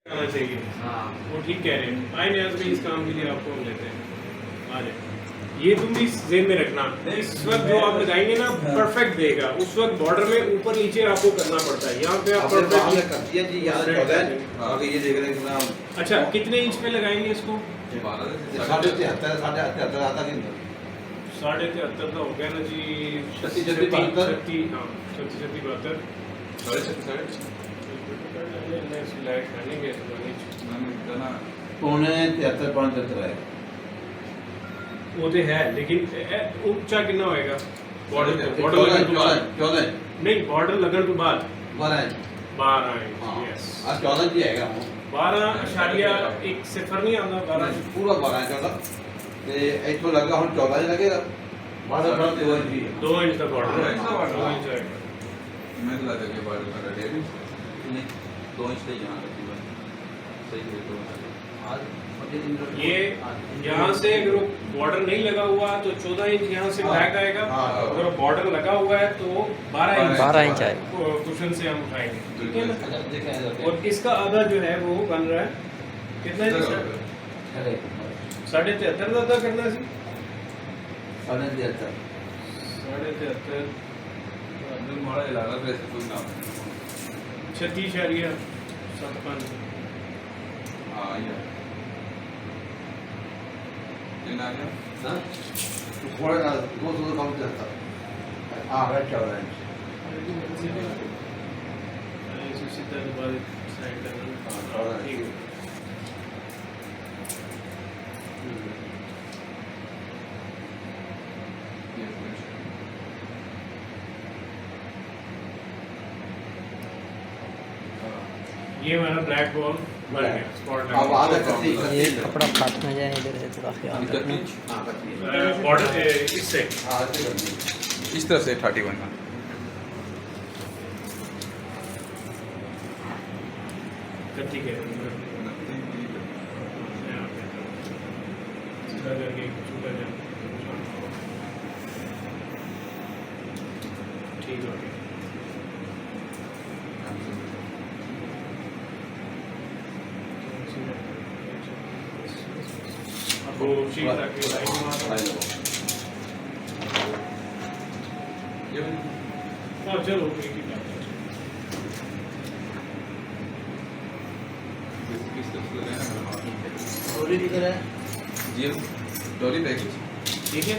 आना चाहिए। हाँ वो ठीक कह रहे हैं। आए न्याज में इस काम के लिए आपको हम लेते हैं। आ जाए, ये तुम भी जेब में रखना। इस वक्त जो आप लगाएंगे ना परफेक्ट देगा। उस वक्त बॉर्डर में ऊपर नीचे आपको करना पड़ता है। यहाँ पे आप परफेक्ट कर दिया जी यार 14 आगे ये देख रहे हैं कितना। अच्छा, कितने इंच पे लगाएंगे इसको? 73 73 आता नहीं 73.5 तो हो गया ना जी। 36 72 36 हाँ 36 72 पौने 73 5 है वो तो है, लेकिन ऊंचा कितना होएगा? बॉर्डर लगन तो बाद 14 नहीं, बॉर्डर लगन तो बाद 12 इंच। यस, आज 14 जी आएगा 12.1 नहीं आता 12 पूरा 12 है 14 ਤੇ ਇੱਥੋਂ ਲੱਗਾ ਹੁਣ 14 ਹੀ ਲੱਗੇਗਾ ਬਾਅਦ ਬੜਾ 2 ਇੰਚ ਹੀ 2 इंच का बॉर्डर 2 इंच का border। 2 इंच आएगा। मैं तो लगा के बॉर्डर का डेढ़ इंच नहीं 2 इंच से यहाँ तक सही है तो आज ये यहाँ से अगर बॉर्डर नहीं लगा हुआ तो 14 इंच यहाँ से बैक आएगा। हाँ। अगर बॉर्डर लगा हुआ है तो 12 इंच 12 इंच आएगा। कुशन से हम उठाएंगे, ठीक है ना। देखें और इसका आधा जो है वो बन रहा है कितना इंच? 73.5 का आधा करना सी 73 73 अंदर मोड़ा इलाका तो ऐसे कोई ना 36.75 हाँ ये कितना आ गया हाँ थोड़ा ना 200 कम चलता हाँ है 14 इंच सीधा दोबारा साइड करना। हाँ, ठीक है। ये कुछ ये हमारा ब्लैक बॉल बन गया, स्पॉट अब आधा करती ये कपड़ा फाट ना जाए, इधर से थोड़ा ख्याल इनका रखना। इंच हाँ करती बॉर्डर इससे हाँ ऐसे करती इस तरह से 31 का कत्ती के सीधा करके छूटा जाए। ठीक हो गया। अब वो शीट रख के लाइन मारो। ये हाँ चलो ठीक है। किस तरह से लेना थोड़ी दिख रहा है ये डॉली पैकेज ठीक है,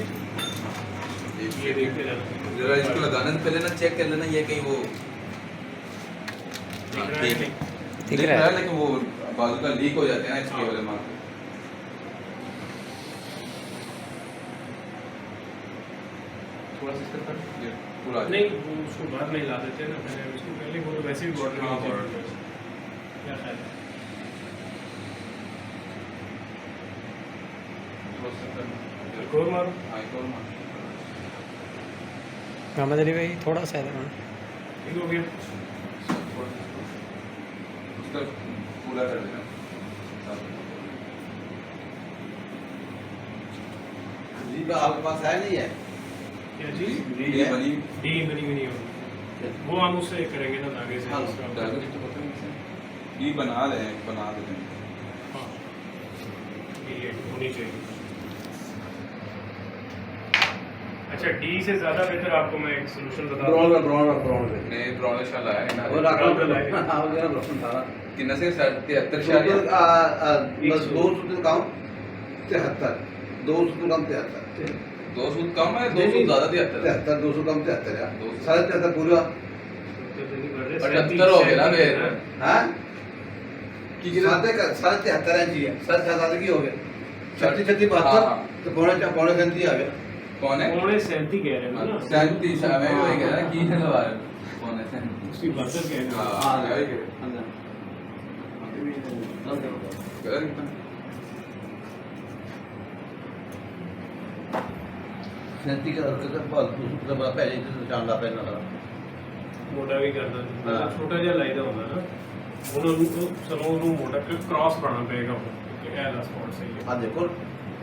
ये देखते रहना। जरा इसको लगाने से पहले ना चेक कर लेना ये कहीं वो दिख रहा है कि नहीं? दिख रहा है। लेकिन वो बाजू का लीक हो जाते हैं ना इसके हाँ। वाले मार्क थोड़ा सा इसका कर ये पूरा आ नहीं जाए। वो उसको बाद में ला देते हैं ना, पहले उसको पहले वो तो वैसे भी बॉर्डर हाँ, में border में। क्या ख्याल है? थोड़ा सा कर एक और मारो। हाँ एक और मार मोहम्मद अली भाई थोड़ा सा इधर ठीक हो गया। उसका पूरा कर देना जी का आपके पास है नहीं है क्या चीज? ये बनी डी बनी हुई नहीं होगी, वो हम उससे करेंगे ना आगे से। हाँ, इसका- डायरेक्ट तो पता नहीं कैसे ये बना रहे हैं बना देते हैं हाँ, ये होनी चाहिए। अच्छा, डी से ज्यादा बेहतर आपको मैं एक सोल्यूशन बता दूं। ब्राउन ने ब्राउनिश वाला है वो ना रखा हाँ हो गया ब्राउन था कितना से 73 बस 2 सूत्र कम 73 2 सूत्र कम 73 2 सूद कम है 2 सूद ज्यादा 73 73 200 कम 73 यार 200 73 पूरा 78 हो गया ना फिर हाँ की साथे का 73 इंच है 77 की हो गया 36 36 हाँ, 72 हाँ। तो पौने 37 आ गया कौन है पौने 37 कह रहे हैं ना। 37 मैं वही कह रहा की है लगा कौन है उसकी बदल कह रहे हैं। हां हाँ वही कह रहा है 37 का रखकर बहुत दूसरा बड़ा पहले से निशान ला पहना था मोटा भी करना हाँ। छोटा ਜਿਹਾ ਲਾਈਦਾ ਹੁੰਦਾ ਨਾ, ਉਹਨੂੰ ਸਾਨੂੰ ਉਹਨੂੰ ਮੋਟਾ ਕ੍ਰਾਸ ਪਾਣਾ ਪਏਗਾ ਕਿ ਇਹ ਦਾ ਸਪੌਟ ਸਹੀ ਹੈ। हाँ देखो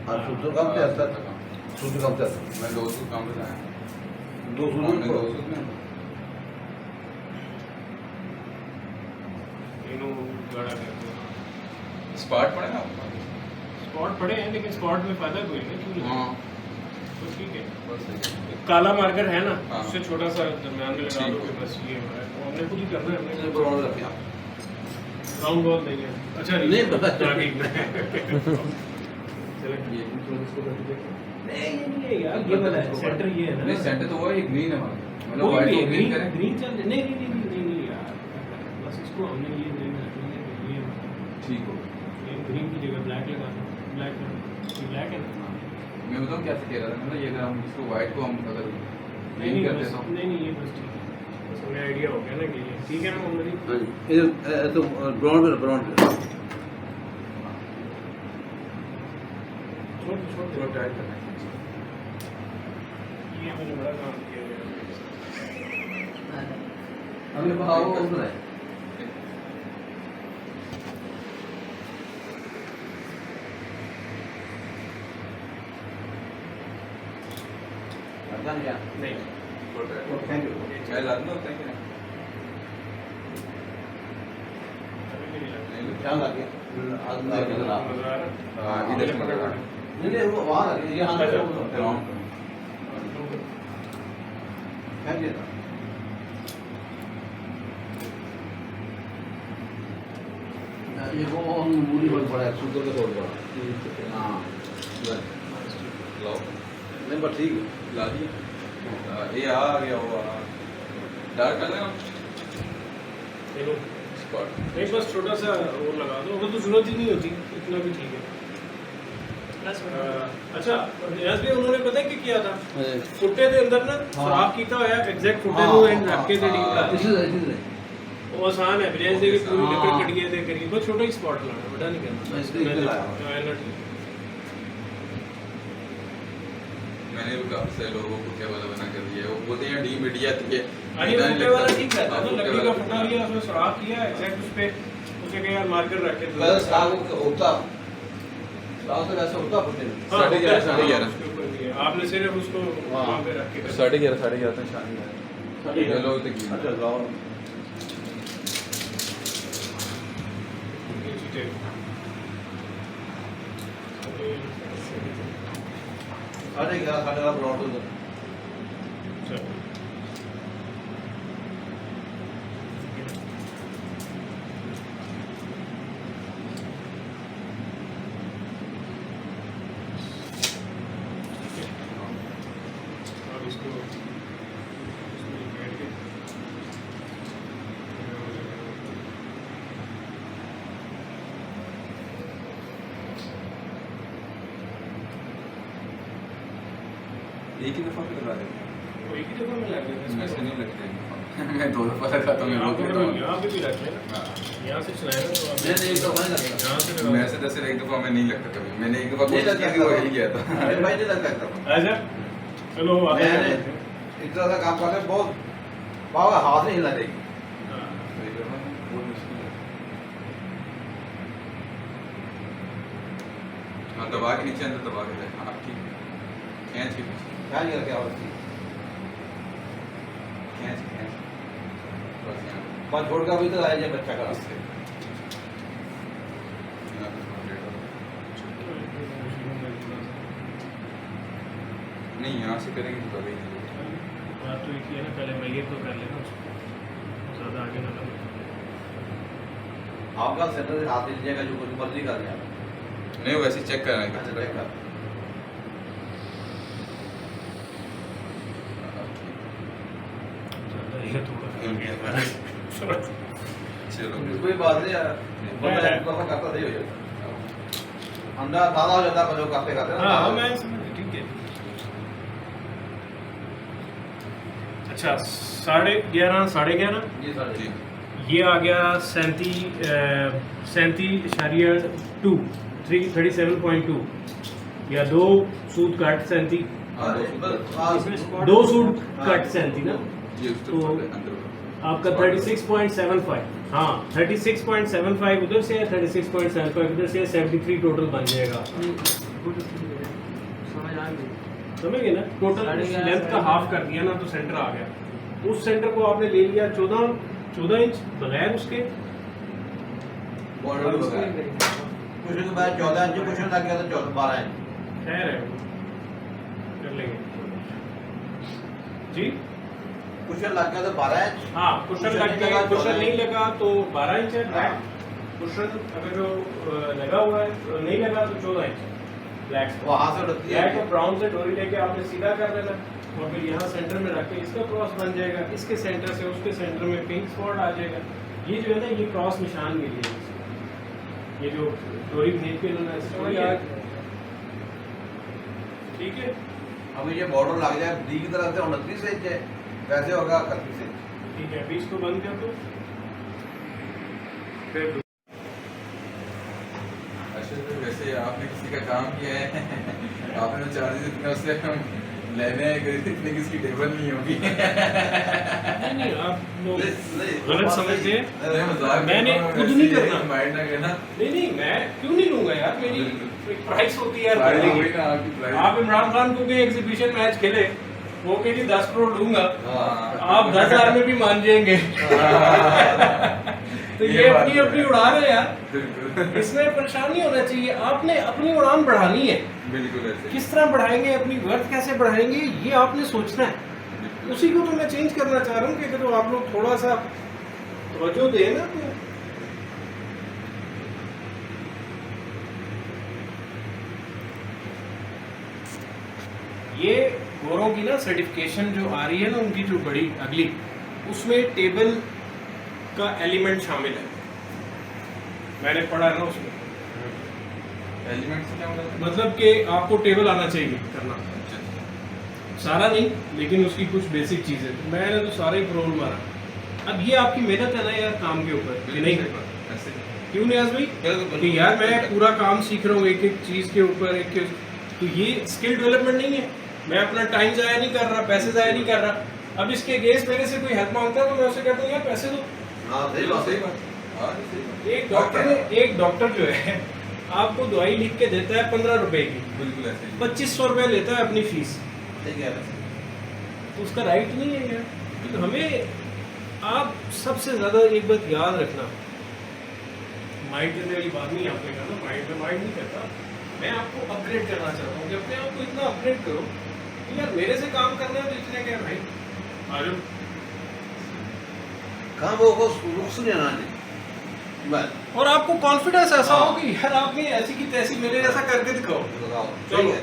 और सूत्र कम 73 सूत्र कम 73 मैं 2 सूद कम बताया 2 हमने 2 सूत्र सूद में ਇਹਨੂੰ ਗਾੜਾ ਕਰ ਦਿਓ। स्पॉट पड़ा ना स्पॉट पड़े हैं लेकिन स्पॉट में फायदा कोई नहीं, क्यों हाँ नहीं? तो ठीक है, बस सही काला मार्कर है ना, हाँ। उससे छोटा सा दरम्यान में लगा ठीक दो, है। बस ये है। वो हमने खुद ही करना है, इसे हमने ब्राउन रखिए आप। राउंड बॉल नहीं है। अच्छा नहीं, पता। हाँ, ठीक है। चलो ये थोड़ा इसको रख दीजिए। नहीं ये यार ये वाला है, सेंटर ये है ना। नहीं सेंटर तो वो है, ये ग्रीन है हमारा, मतलब कोई व्हाइट नहीं को है, ग्रीन ग्रीन करें। ग्रीन चल नहीं यार, बस इसको हमने ये ग्रीन रखना है, ये ठीक हो ग्रीन की जगह ब्लैक लगाना, ब्लैक ये ब्लैक है ना। मैं बताऊँ क्या कह रहा था, मतलब ये अगर हम इसको व्हाइट को हम अगर नहीं ग्रीन कर बस दें तो नहीं ये बस ठीक है, बस हमें आइडिया हो गया ना कि ये ठीक है ना मोहम्मद जी। हाँ जी, इधर तो ब्राउन पे छोड़ थोड़ा टाइट करना है। ये मैंने बड़ा काम किया है। हमने कहा वो उधर है। करता नहीं यार। नहीं थोड़ा टाइट। Thank you. चाय ला दूँ होता है कि अभी भी नहीं लगा। नहीं? ध्यान रखिए। आदमी देख के आप। नजर आ रहा हाँ, है? इधर से पकड़ पकड़। पकड़। नहीं वो वहाँ रखिए, ये हाथ में अच्छा। वो राउंड थैंक यू। ये वो मूली बहुत बड़ा है, शुगर का बहुत बड़ा। हाँ। लाओ नहीं बस ठीक है। ला दिया। ये आ गया वो डार्क कर देना देखो स्पॉट। नहीं बस छोटा सा वो लगा दो, अगर तो जरूरत ही नहीं होती इतना भी ठीक है। अच्छा नियाज भाई उन्होंने पता है क्या किया था, फुट्टे ਦੇ ਅੰਦਰ ਨਾ ਖਰਾਬ ਕੀਤਾ ਹੋਇਆ ਐਗਜ਼ੈਕਟ ਫੁੱਟੇ ਨੂੰ ਐਂਡ ਰੱਖ ਕੇ ਤੇ ਨਹੀਂ हाँ। ਬਣਾ इसलिए ਉਹ ਆਸਾਨ ਹੈ ਬਜਾਏ से कि पूरी हाँ। लकड़ कटिए ते करिए, बस छोटा ही स्पॉट लाना, बड़ा नहीं करना। मैं इसलिए इधर लाया हूँ। हाँ, ना ठीक है। मैंने भी काफी सारे लोगों को क्या वाला बना कर दिया है, वो बोलते हैं डी मीडिया थी अरे फुट्टे वाला ठीक रहता है ना, लकड़ी का फुट्टा लिया उसमें सुराख किया एग्जैक्ट उस पे उसे कहा यार मार्कर रख के पहले साग होता साग से वैसे होता फुटे में। हाँ, 11:30 होता है, 11:30 उसके ऊपर भी है। आपने सिर्फ उसको हाँ। वहाँ पे रख के 11:30 तक शाम में ये लोग तक अच्छा लाओ। ये चीजें साढ़े 11 ब्राउन तो चलो अब इसको इसमें बैठ के एक ही दफा पे लगा देते हैं, वो एक ही जगह में लग गया मैं से नहीं लगते हैं। मैं 2 दफा लगाता हूँ, मैं रोक लेता हूँ। यहाँ पे भी रखे ना, हाँ। यहाँ से चलाएगा तो आप नहीं एक दफा नहीं लगता। यहाँ से लगा मैं से दस एक दफा मैं नहीं लगता कभी, मैंने एक दफा नहीं कोशिश की लगता थी, वो ही गया था। अरे भाई नहीं लगता। आजा चलो आगे मैंने इतना सा काम करने बहुत बाबा हाथ नहीं हिला देगी। हाँ। सही कहा, बहुत मुश्किल है। हाँ दबा के नीचे अंदर दबा के दे, हाँ ठीक है, खींच के पीछे क्या नहीं करके और खींच खींच बस यहाँ बात छोड़ कर भीतर आया जाए बच्चा का इससे यहाँ पे complete हो। नहीं यहाँ से करेंगे तो कभी नहीं। बात तो एक ही है ना, पहले मैं ये तो कर लेना उसको, ज़्यादा आगे ना लगे। आपका सेंटर से हाथ लीजिएगा जो कुछ मर्जी कर दिया। नहीं वैसे चेक करना है अच्छा चेक कर। ज़्यादा ये थोड़ा चलो कोई बात नहीं यार। बंदा एक दफा करता सही हो जाता। अंदर दादा हो जाता है जो करते करते ना। हाँ मैं समझ गया, ठीक है। अच्छा 11:30 11:30 जी सर जी। ठीक ये आ गया 37.2 37.2 या 2 सूद कट 37 हाँ, दो सूट कट 37 ना, ये उस तो अंदर आपका 36.75, हाँ 36.75 उधर से है, 36.75 उधर से है, 73 टोटल बन जाएगा। समझ गए ना, टोटल लेंथ का हाफ कर दिया ना तो सेंटर आ गया। उस सेंटर को आपने ले लिया 14 इंच बगैर उसके, बॉर्डर भी बगैर। कुछ के बाद 14 इंच कुछ लग गया तो 12 इंच खैर है कर लेंगे जी। कुछ लग गया तो 12 इंच। हाँ कुशन लग गया, कुशन नहीं लगा तो 12 इंच है ब्लैक। कुशन अगर जो लगा हुआ है तो नहीं लगा तो 14 इंच ब्लैक। वहां से उठती है ब्लैक और ब्राउन से डोरी लेके आपने सीधा कर देना और फिर यहाँ सेंटर में रख के इसका क्रॉस बन जाएगा, इसके सेंटर से उसके सेंटर में पिंक स्पॉट आ जाएगा। ये जो है ना ये क्रॉस निशान के लिए ये जो डोरी भेज के इन्होंने ठीक है। अब ये बॉर्डर लग जाए डी की तरफ से 29 इंच है, वैसे होगा 31 इंच। ठीक है बीच को बंद कर दो फिर अच्छा तो वैसे आपने किसी का काम किया है आपने तो चार्जेस इतने उससे हम लेने इतने किसकी टेबल नहीं होगी। नहीं आप लोग गलत समझते हैं। अरे मजाक मैंने खुद नहीं करना। माइंड ना करना। नहीं मैं क्यों नहीं लूंगा यार, मेरी एक प्राइस होती है यार प्राइस भरने वही की। ना आपकी प्राइस। आप इमरान खान को भी एग्जीबिशन मैच खेले वो कह जी 10 करोड़ लूंगा, हाँ। आप 10,000 में भी मान जाएंगे। तो ये बात अपनी तो अपनी है। उड़ान है यार, बिल्कुल इसमें परेशान नहीं होना चाहिए। आपने अपनी उड़ान बढ़ानी है, बिल्कुल ऐसे किस तरह बढ़ाएंगे, अपनी वर्थ कैसे बढ़ाएंगे ये आपने सोचना है। बिल्कुल। उसी को तो मैं चेंज करना चाह रहा हूँ कि अगर आप लोग थोड़ा सा तवज्जो दें ना तो ये गोरों की ना सर्टिफिकेशन जो आ रही है ना उनकी जो बड़ी अगली उसमें टेबल का एलिमेंट शामिल है, मैंने पढ़ा है ना उसमें। एलिमेंट से क्या मतलब? मतलब कि आपको टेबल आना चाहिए करना, सारा नहीं लेकिन उसकी कुछ बेसिक चीज़ें। मैंने तो सारे ही प्रोल मारा। अब ये आपकी मेहनत है ना यार काम के ऊपर कि नहीं, ऐसे क्यों नियाज भाई कि यार मैं पूरा काम सीख रहा हूँ एक एक चीज़ के ऊपर एक तो ये स्किल डेवलपमेंट नहीं है। मैं अपना टाइम ज़ाया नहीं कर रहा, पैसे ज़ाया नहीं कर रहा। अब इसके अगेंस्ट मेरे से कोई हेल्प मांगता है तो मैं उसे कहता हूँ यार पैसे दो। हाँ सही बात। हाँ सही बात। एक डॉक्टर जो है आपको दवाई लिख के देता है 15 रुपए की, बिल्कुल ऐसे ही। 2500 रुपये लेता है अपनी फीस, ठीक है। तो उसका राइट नहीं है यार। तो हमें आप सबसे ज़्यादा एक बात याद रखना, माइंड करने वाली बात नहीं आपने कहा ना, माइंड नहीं करता। मैं आपको अपग्रेड करना चाहता हूँ कि अपने आप को इतना अपग्रेड करो कि यार मेरे से काम करने में तो इतने क्या भाई आ जाओ। कहाँ वो रुख नहीं आना नहीं बस और आपको कॉन्फिडेंस ऐसा हो कि यार आपने ऐसी की तैसी मेरे जैसा करके दिखाओ। लगाओ। चलो। ठीक है।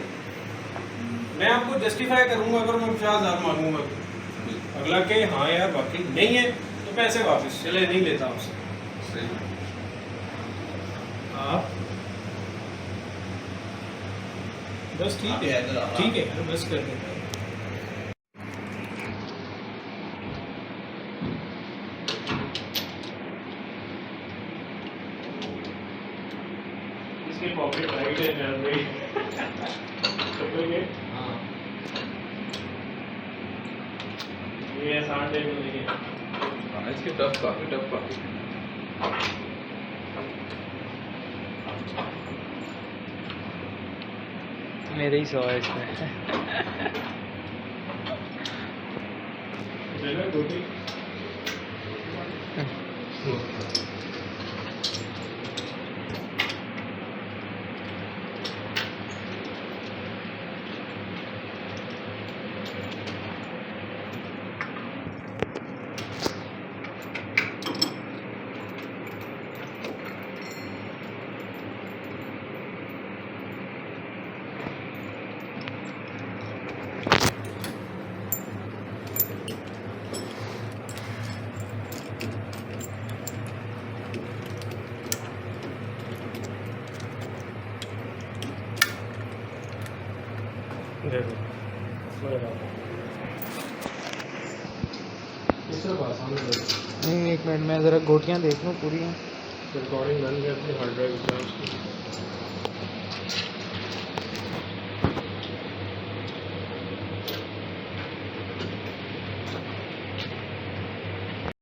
मैं आपको जस्टिफाई करूंगा अगर मैं 50,000 मांगूंगा तो अगला के हाँ यार वाकई नहीं है तो पैसे वापस चले नहीं लेता आपसे। सही। आप बस ठीक आप है ये इधर आओ। ठीक है यार बस कर देता हूँ। इसके पॉकेट राइट है यार भाई हाँ। ये 60 डे में लेके हाँ इसके टफ काफी मेरे ही 100 है इसमें। चलो गोटी देखो इस तरह आसान है। नहीं एक मिनट मैं ज़रा गोटियाँ देख लूँ पूरी हैं। रिकॉर्डिंग रन करते हार्ड ड्राइव